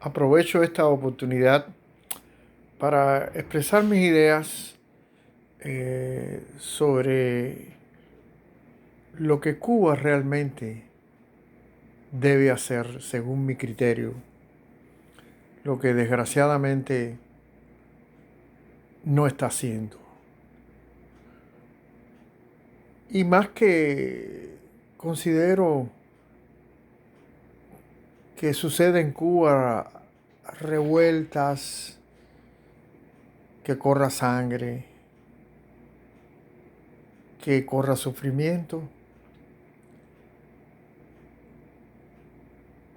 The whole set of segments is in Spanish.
Aprovecho esta oportunidad para expresar mis ideas sobre lo que Cuba realmente debe hacer, según mi criterio, lo que desgraciadamente no está haciendo. Y más que considero que sucede en Cuba revueltas, que corra sangre, que corra sufrimiento,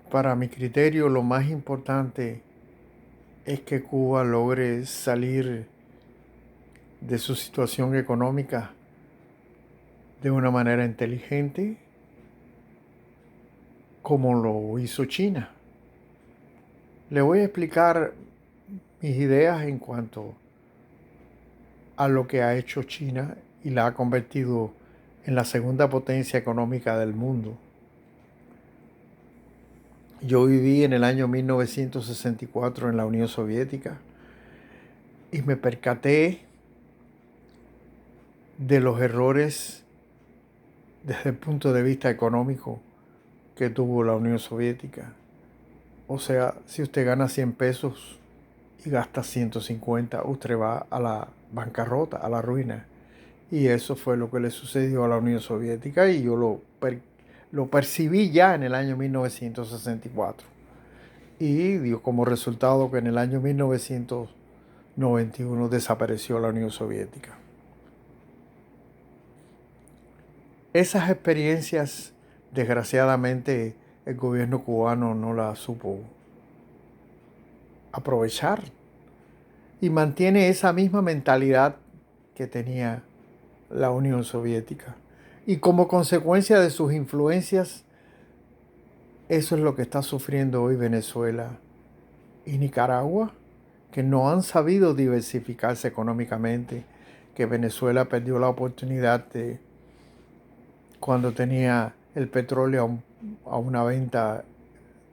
para mi criterio lo más importante es que Cuba logre salir de su situación económica de una manera inteligente, como lo hizo China. Le voy a explicar mis ideas en cuanto a lo que ha hecho China y la ha convertido en la segunda potencia económica del mundo. Yo viví en el año 1964 en la Unión Soviética y me percaté de los errores desde el punto de vista económico que tuvo la Unión Soviética. O sea, si usted gana 100 pesos y gasta 150, usted va a la bancarrota, a la ruina. Y eso fue lo que le sucedió a la Unión Soviética y yo lo percibí ya en el año 1964. Y dio como resultado que en el año 1991 desapareció la Unión Soviética. Esas experiencias, desgraciadamente, el gobierno cubano no las supo aprovechar y mantiene esa misma mentalidad que tenía la Unión Soviética. Y como consecuencia de sus influencias, eso es lo que está sufriendo hoy Venezuela y Nicaragua, que no han sabido diversificarse económicamente, que Venezuela perdió la oportunidad de cuando tenía el petróleo a una venta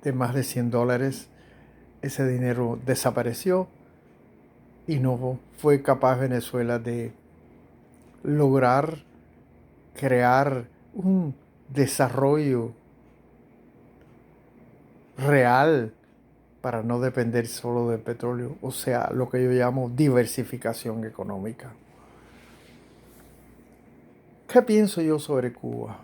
de más de $100, ese dinero desapareció y no fue capaz Venezuela de lograr crear un desarrollo real para no depender solo del petróleo, o sea, lo que yo llamo diversificación económica. ¿Qué pienso yo sobre Cuba?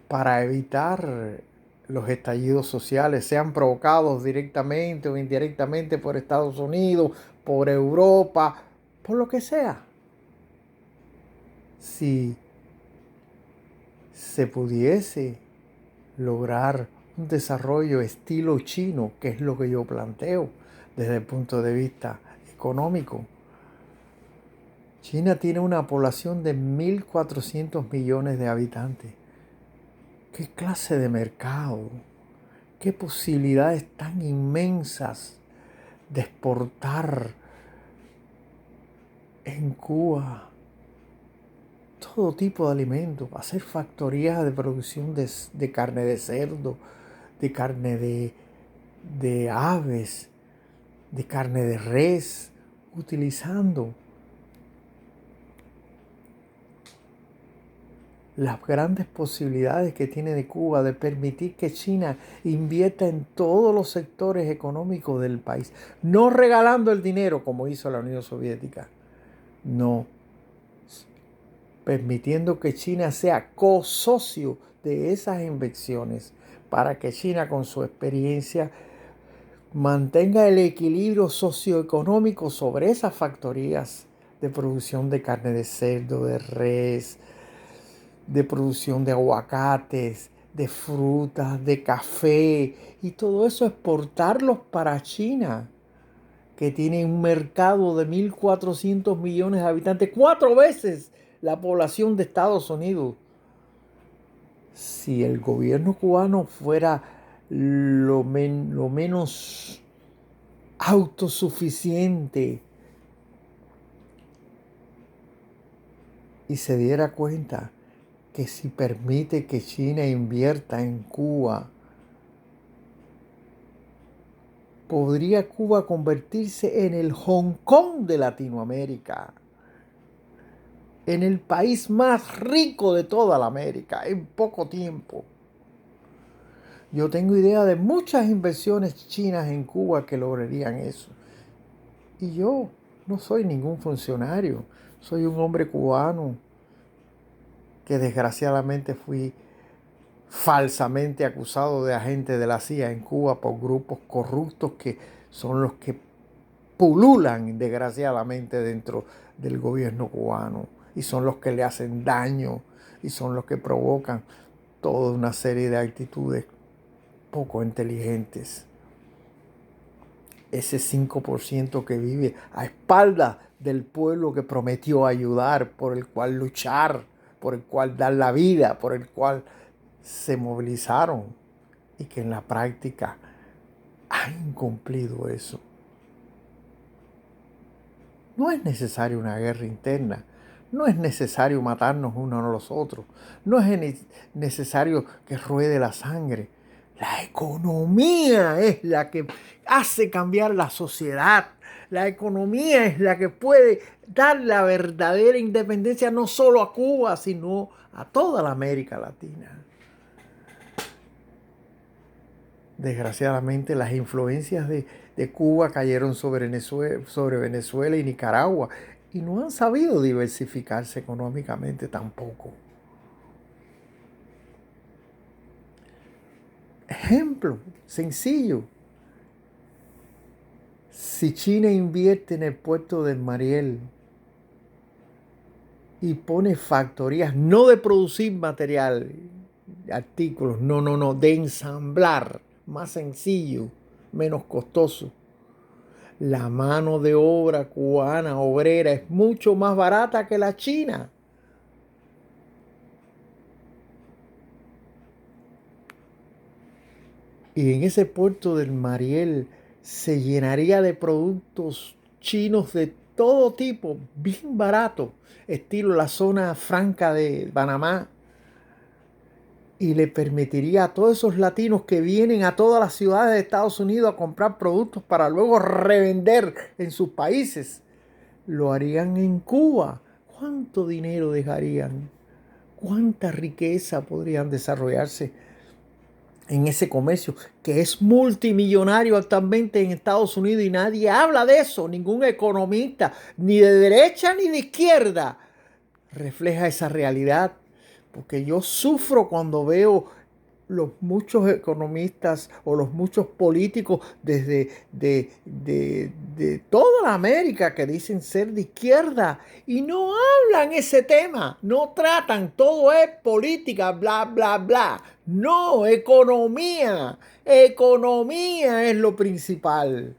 Para evitar los estallidos sociales, sean provocados directamente o indirectamente por Estados Unidos, por Europa, por lo que sea. Si se pudiese lograr un desarrollo estilo chino, que es lo que yo planteo desde el punto de vista económico. China tiene una población de 1.400 millones de habitantes. ¿Qué clase de mercado? ¿Qué posibilidades tan inmensas de exportar en Cuba todo tipo de alimentos? Hacer factorías de producción de carne de cerdo, de carne de aves, de carne de res, utilizando las grandes posibilidades que tiene de Cuba de permitir que China invierta en todos los sectores económicos del país, no regalando el dinero como hizo la Unión Soviética, no, permitiendo que China sea co-socio de esas inversiones para que China con su experiencia mantenga el equilibrio socioeconómico sobre esas factorías de producción de carne de cerdo, de res, de producción de aguacates, de frutas, de café y todo eso exportarlos para China, que tiene un mercado de 1.400 millones de habitantes, 4 veces la población de Estados Unidos. Si el gobierno cubano fuera lo menos autosuficiente y se diera cuenta que si permite que China invierta en Cuba, podría Cuba convertirse en el Hong Kong de Latinoamérica, en el país más rico de toda la América, en poco tiempo. Yo tengo idea de muchas inversiones chinas en Cuba que lograrían eso. Y yo no soy ningún funcionario, soy un hombre cubano que desgraciadamente fui falsamente acusado de agente de la CIA en Cuba por grupos corruptos que son los que pululan desgraciadamente dentro del gobierno cubano y son los que le hacen daño y son los que provocan toda una serie de actitudes poco inteligentes. Ese 5% que vive a espaldas del pueblo que prometió ayudar, por el cual luchar, por el cual dar la vida, por el cual se movilizaron y que en la práctica han incumplido eso. No es necesaria una guerra interna, no es necesario matarnos unos a los otros, no es necesario que ruede la sangre. La economía es la que hace cambiar la sociedad. La economía es la que puede dar la verdadera independencia no solo a Cuba, sino a toda la América Latina. Desgraciadamente, las influencias de Cuba cayeron sobre Venezuela y Nicaragua y no han sabido diversificarse económicamente tampoco. Ejemplo sencillo. Si China invierte en el puerto de Mariel y pone factorías, no de producir material, artículos, no, de ensamblar, más sencillo, menos costoso. La mano de obra cubana obrera es mucho más barata que la china. Y en ese puerto del Mariel se llenaría de productos chinos de todo tipo, bien baratos, estilo la zona franca de Panamá. Y le permitiría a todos esos latinos que vienen a todas las ciudades de Estados Unidos a comprar productos para luego revender en sus países, lo harían en Cuba. ¿Cuánto dinero dejarían? ¿Cuánta riqueza podrían desarrollarse en ese comercio que es multimillonario actualmente en Estados Unidos y nadie habla de eso? Ningún economista, ni de derecha ni de izquierda, refleja esa realidad. Porque yo sufro cuando veo los muchos economistas o los muchos políticos desde de toda la América que dicen ser de izquierda y no hablan ese tema, no tratan, todo es política, bla, bla, bla. No, economía, economía es lo principal.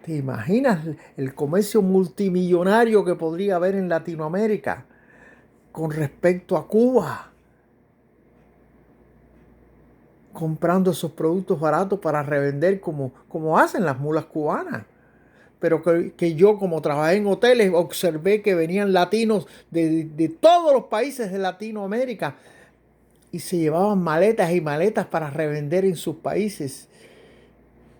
¿Te imaginas el comercio multimillonario que podría haber en Latinoamérica con respecto a Cuba? Comprando esos productos baratos para revender como hacen las mulas cubanas. Pero que yo, como trabajé en hoteles, observé que venían latinos de todos los países de Latinoamérica y se llevaban maletas y maletas para revender en sus países.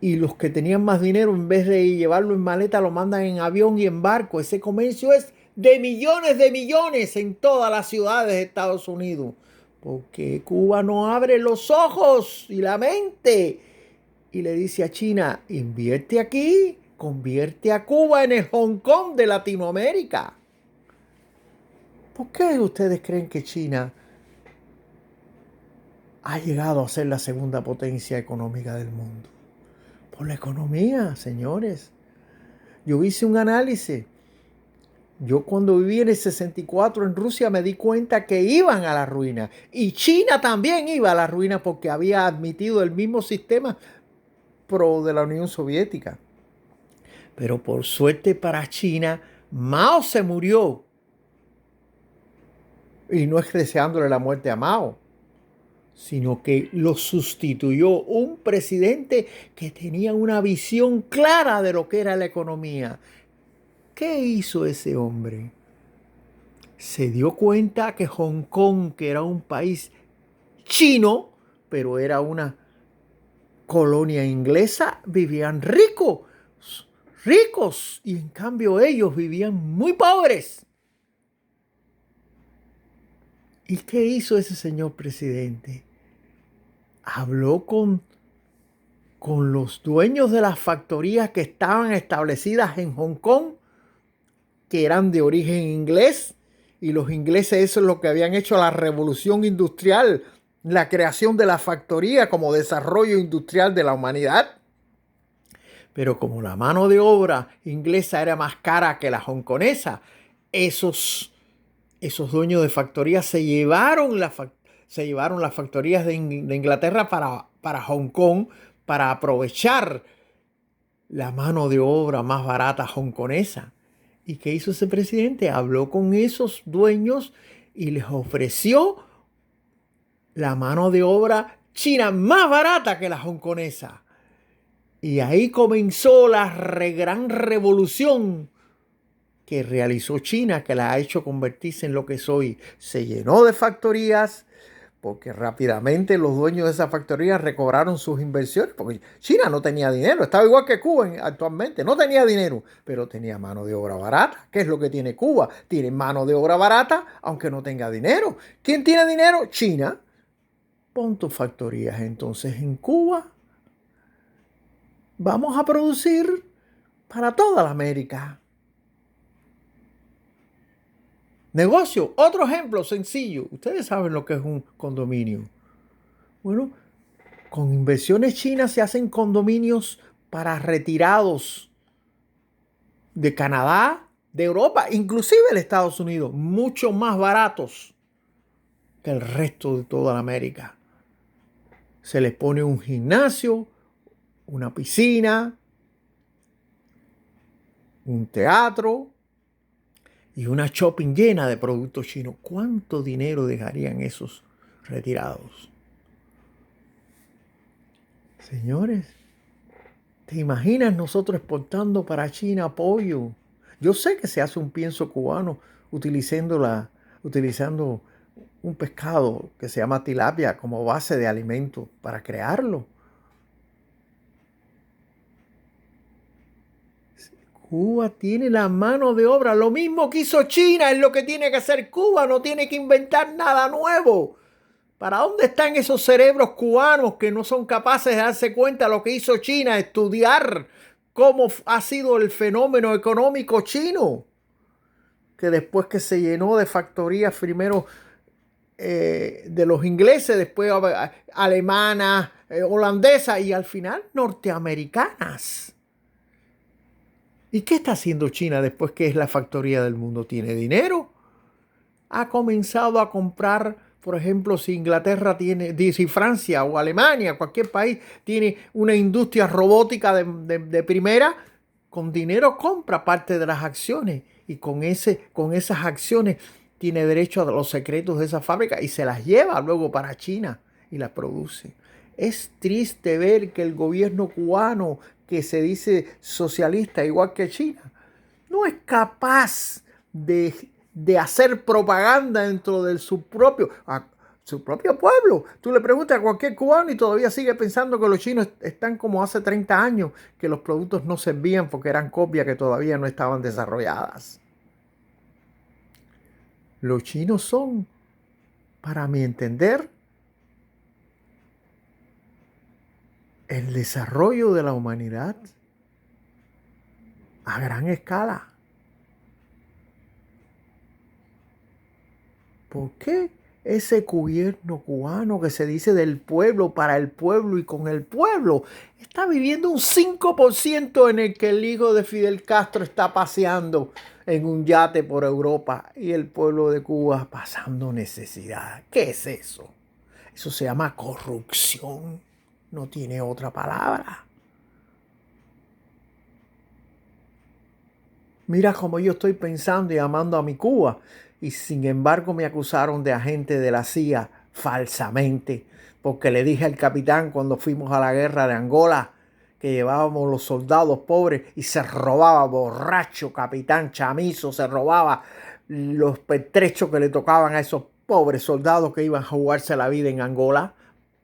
Y los que tenían más dinero, en vez de llevarlo en maleta, lo mandan en avión y en barco. Ese comercio es de millones en todas las ciudades de Estados Unidos. Porque Cuba no abre los ojos y la mente y le dice a China, invierte aquí, convierte a Cuba en el Hong Kong de Latinoamérica. ¿Por qué ustedes creen que China ha llegado a ser la segunda potencia económica del mundo? Por la economía, señores. Yo hice un análisis. Yo cuando viví en el 64 en Rusia me di cuenta que iban a la ruina. Y China también iba a la ruina porque había admitido el mismo sistema pro de la Unión Soviética. Pero por suerte para China, Mao se murió. Y no es deseándole la muerte a Mao, sino que lo sustituyó un presidente que tenía una visión clara de lo que era la economía. ¿Qué hizo ese hombre? Se dio cuenta que Hong Kong, que era un país chino, pero era una colonia inglesa vivían ricos, y en cambio ellos vivían muy pobres. ¿Y qué hizo ese señor presidente? Habló con los dueños de las factorías que estaban establecidas en Hong Kong, que eran de origen inglés, y los ingleses, eso es lo que habían hecho la revolución industrial, la creación de la factoría como desarrollo industrial de la humanidad. Pero como la mano de obra inglesa era más cara que la hongkonesa, esos dueños de factorías se llevaron las factorías de Inglaterra para Hong Kong, para aprovechar la mano de obra más barata hongkonesa. ¿Y qué hizo ese presidente? Habló con esos dueños y les ofreció la mano de obra china más barata que la hongkonesa. Y ahí comenzó la gran revolución que realizó China, que la ha hecho convertirse en lo que es hoy. Se llenó de factorías, porque rápidamente los dueños de esas factorías recobraron sus inversiones, porque China no tenía dinero, estaba igual que Cuba actualmente, no tenía dinero, pero tenía mano de obra barata. ¿Qué es lo que tiene Cuba? Tiene mano de obra barata, aunque no tenga dinero. ¿Quién tiene dinero? China. Pon tus factorías entonces en Cuba. Vamos a producir para toda la América. Negocio, otro ejemplo sencillo. Ustedes saben lo que es un condominio. Bueno, con inversiones chinas se hacen condominios para retirados de Canadá, de Europa, inclusive de Estados Unidos, mucho más baratos que el resto de toda la América. Se les pone un gimnasio, una piscina, un teatro y una shopping llena de productos chinos. ¿Cuánto dinero dejarían esos retirados? Señores, ¿te imaginas nosotros exportando para China pollo? Yo sé que se hace un pienso cubano utilizando un pescado que se llama tilapia como base de alimento para crearlo. Cuba tiene la mano de obra. Lo mismo que hizo China es lo que tiene que hacer Cuba. No tiene que inventar nada nuevo. ¿Para dónde están esos cerebros cubanos que no son capaces de darse cuenta de lo que hizo China? Estudiar cómo ha sido el fenómeno económico chino, que después que se llenó de factorías primero de los ingleses, después alemanas, holandesas y al final norteamericanas. ¿Y qué está haciendo China después que es la factoría del mundo? Tiene dinero. Ha comenzado a comprar, por ejemplo, si Francia o Alemania, cualquier país tiene una industria robótica de primera, con dinero compra parte de las acciones y con esas acciones tiene derecho a los secretos de esa fábrica y se las lleva luego para China y las produce. Es triste ver que el gobierno cubano, que se dice socialista igual que China, no es capaz de hacer propaganda dentro de su propio pueblo. Tú le preguntas a cualquier cubano y todavía sigue pensando que los chinos están como hace 30 años, que los productos no servían porque eran copias que todavía no estaban desarrolladas. Los chinos son, para mi entender, el desarrollo de la humanidad a gran escala. ¿Por qué ese gobierno cubano que se dice del pueblo, para el pueblo y con el pueblo, está viviendo un 5% en el que el hijo de Fidel Castro está paseando en un yate por Europa y el pueblo de Cuba pasando necesidad? ¿Qué es eso? Eso se llama corrupción. No tiene otra palabra. Mira cómo yo estoy pensando y amando a mi Cuba. Y sin embargo me acusaron de agente de la CIA falsamente. Porque le dije al capitán cuando fuimos a la guerra de Angola que llevábamos los soldados pobres y se robaba, borracho, capitán chamizo, se robaba los pertrechos que le tocaban a esos pobres soldados que iban a jugarse la vida en Angola.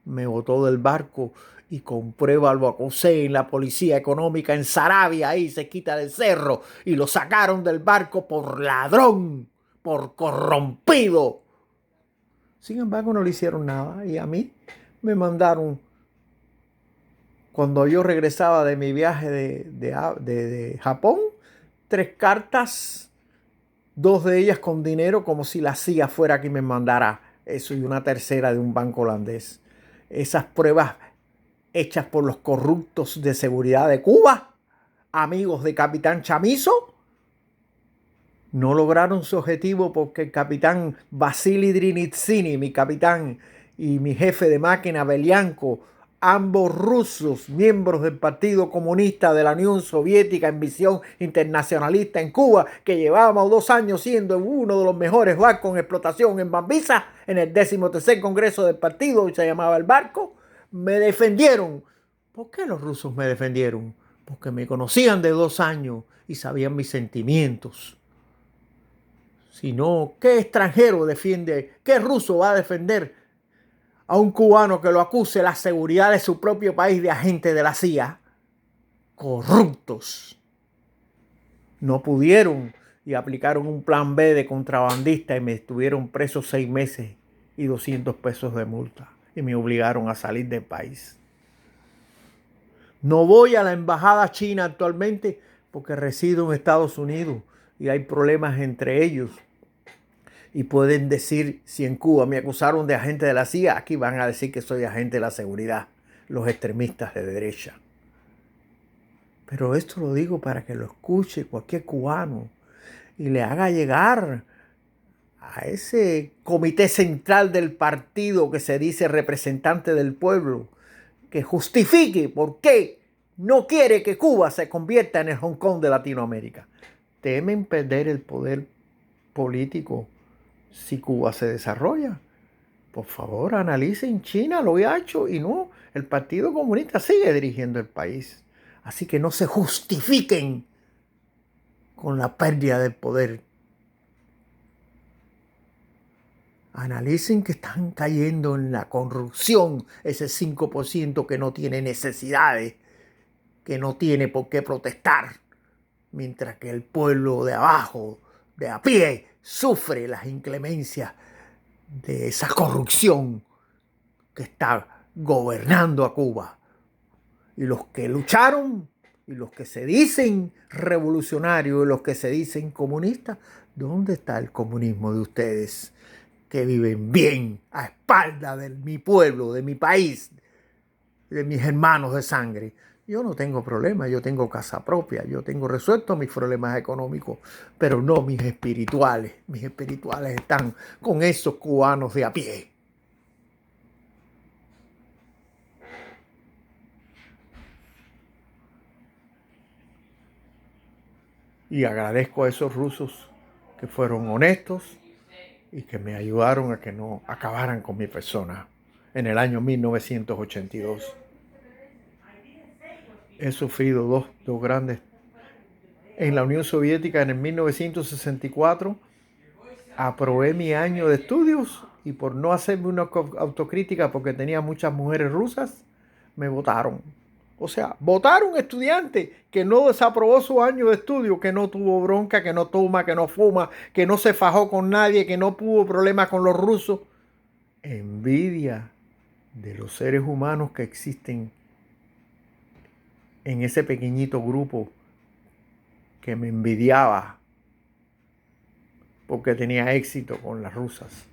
Me botó del barco y comprueba al Bacosé en la policía económica en Sarabia, ahí se quita del cerro, y lo sacaron del barco por ladrón, por corrompido. Sin embargo, no le hicieron nada y a mí me mandaron, cuando yo regresaba de mi viaje de Japón, 3 cartas, 2 de ellas con dinero, como si la CIA fuera quien me mandara eso, y una tercera de un banco holandés. Esas pruebas hechas por los corruptos de seguridad de Cuba, amigos de Capitán Chamizo, no lograron su objetivo porque el capitán Vasily Drinitsini, mi capitán, y mi jefe de máquina, Belianko, ambos rusos, miembros del Partido Comunista de la Unión Soviética en visión internacionalista en Cuba, que llevábamos 2 años siendo uno de los mejores barcos en explotación en Bambisa, en el 13º Congreso del partido, y se llamaba el barco, me defendieron. ¿Por qué los rusos me defendieron? Porque me conocían de 2 años y sabían mis sentimientos. Si no, ¿qué extranjero defiende? ¿Qué ruso va a defender a un cubano que lo acuse la seguridad de su propio país de agente de la CIA? Corruptos. No pudieron y aplicaron un plan B de contrabandista y me estuvieron preso 6 meses y 200 pesos de multa. Y me obligaron a salir del país. No voy a la embajada china actualmente porque resido en Estados Unidos y hay problemas entre ellos. Y pueden decir, si en Cuba me acusaron de agente de la CIA, aquí van a decir que soy agente de la seguridad, los extremistas de derecha. Pero esto lo digo para que lo escuche cualquier cubano y le haga llegar a ese comité central del partido que se dice representante del pueblo, que justifique por qué no quiere que Cuba se convierta en el Hong Kong de Latinoamérica. Temen perder el poder político si Cuba se desarrolla. Por favor, analicen. China lo ha hecho y no, el Partido Comunista sigue dirigiendo el país. Así que no se justifiquen con la pérdida del poder. Analicen que están cayendo en la corrupción, ese 5% que no tiene necesidades, que no tiene por qué protestar, mientras que el pueblo de abajo, de a pie, sufre las inclemencias de esa corrupción que está gobernando a Cuba. Y los que lucharon, y los que se dicen revolucionarios, y los que se dicen comunistas, ¿dónde está el comunismo de ustedes? Que viven bien a espaldas de mi pueblo, de mi país, de mis hermanos de sangre. Yo no tengo problemas, yo tengo casa propia, yo tengo resueltos mis problemas económicos, pero no mis espirituales. Mis espirituales están con esos cubanos de a pie. Y agradezco a esos rusos que fueron honestos y que me ayudaron a que no acabaran con mi persona en el año 1982. He sufrido dos grandes. En la Unión Soviética, en el 1964, aprobé mi año de estudios y por no hacerme una autocrítica porque tenía muchas mujeres rusas, me votaron. O sea, votaron un estudiante que no desaprobó su año de estudio, que no tuvo bronca, que no toma, que no fuma, que no se fajó con nadie, que no tuvo problemas con los rusos. Envidia de los seres humanos que existen en ese pequeñito grupo que me envidiaba porque tenía éxito con las rusas,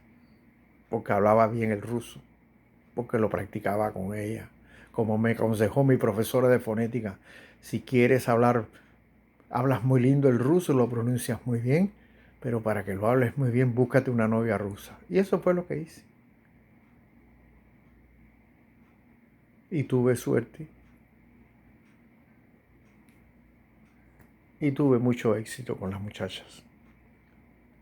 porque hablaba bien el ruso, porque lo practicaba con ella. Como me aconsejó mi profesora de fonética, si quieres hablas muy lindo el ruso, lo pronuncias muy bien, pero para que lo hables muy bien, búscate una novia rusa. Y eso fue lo que hice. Y tuve suerte. Y tuve mucho éxito con las muchachas.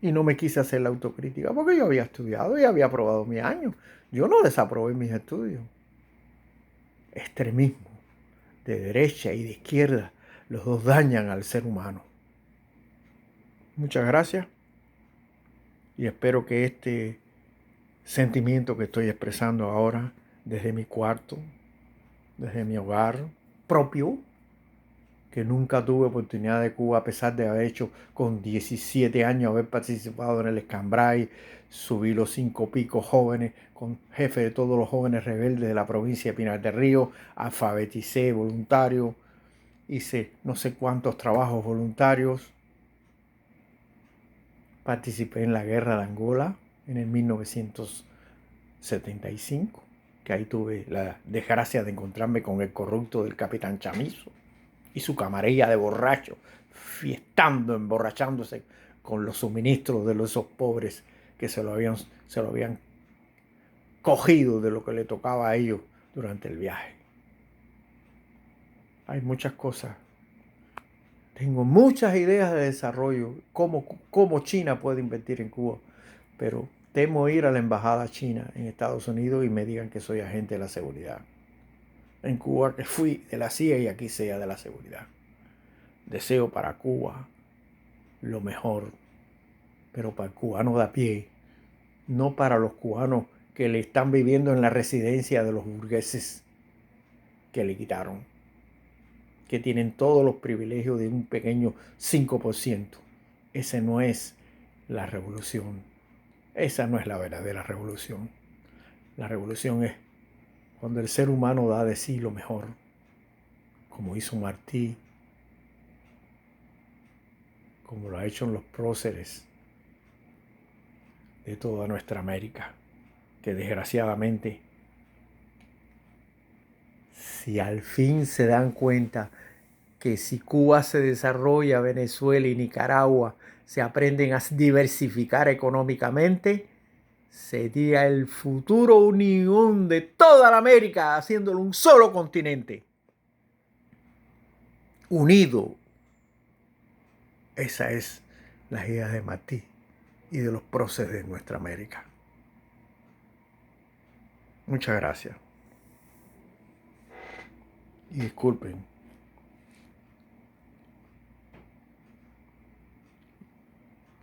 Y no me quise hacer la autocrítica porque yo había estudiado y había aprobado mi año. Yo no desaprobé mis estudios. Extremismo de derecha y de izquierda, los dos dañan al ser humano. Muchas gracias y espero que este sentimiento que estoy expresando ahora desde mi cuarto, desde mi hogar propio, que nunca tuve oportunidad de Cuba, a pesar de haber hecho con 17 años, haber participado en el Escambray, subí los 5 picos jóvenes, con jefe de todos los jóvenes rebeldes de la provincia de Pinar del Río, alfabeticé voluntario, hice no sé cuántos trabajos voluntarios, participé en la guerra de Angola en el 1975, que ahí tuve la desgracia de encontrarme con el corrupto del capitán Chamizo y su camarilla de borrachos, fiestando, emborrachándose con los suministros de esos pobres que se lo habían cogido de lo que le tocaba a ellos durante el viaje. Hay muchas cosas. Tengo muchas ideas de desarrollo, cómo China puede invertir en Cuba, pero temo ir a la embajada china en Estados Unidos y me digan que soy agente de la seguridad. En Cuba que fui de la CIA y aquí sea de la seguridad. Deseo para Cuba lo mejor, pero para el cubano de a pie, no para los cubanos que le están viviendo en la residencia de los burgueses que le quitaron, que tienen todos los privilegios de un pequeño 5%. Ese no es la revolución. Esa no es la verdadera revolución. La revolución es cuando el ser humano da de sí lo mejor, como hizo Martí, como lo ha hecho en los próceres de toda nuestra América, que desgraciadamente, si al fin se dan cuenta que si Cuba se desarrolla, Venezuela y Nicaragua se aprenden a diversificar económicamente, sería el futuro unión de toda la América, haciéndolo un solo continente, unido. Esa es la idea de Martí y de los próceres de nuestra América. Muchas gracias. Y disculpen.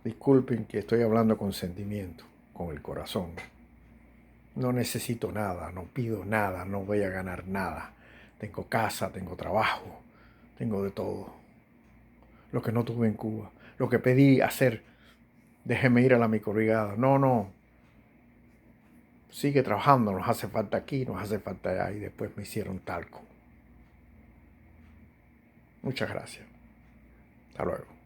Disculpen que estoy hablando con sentimiento, con el corazón. No necesito nada, no pido nada, no voy a ganar nada. Tengo casa, tengo trabajo, tengo de todo. Lo que no tuve en Cuba. Lo que pedí hacer, déjeme ir a la microbrigada. No. Sigue trabajando, nos hace falta aquí, nos hace falta allá. Y después me hicieron talco. Muchas gracias. Hasta luego.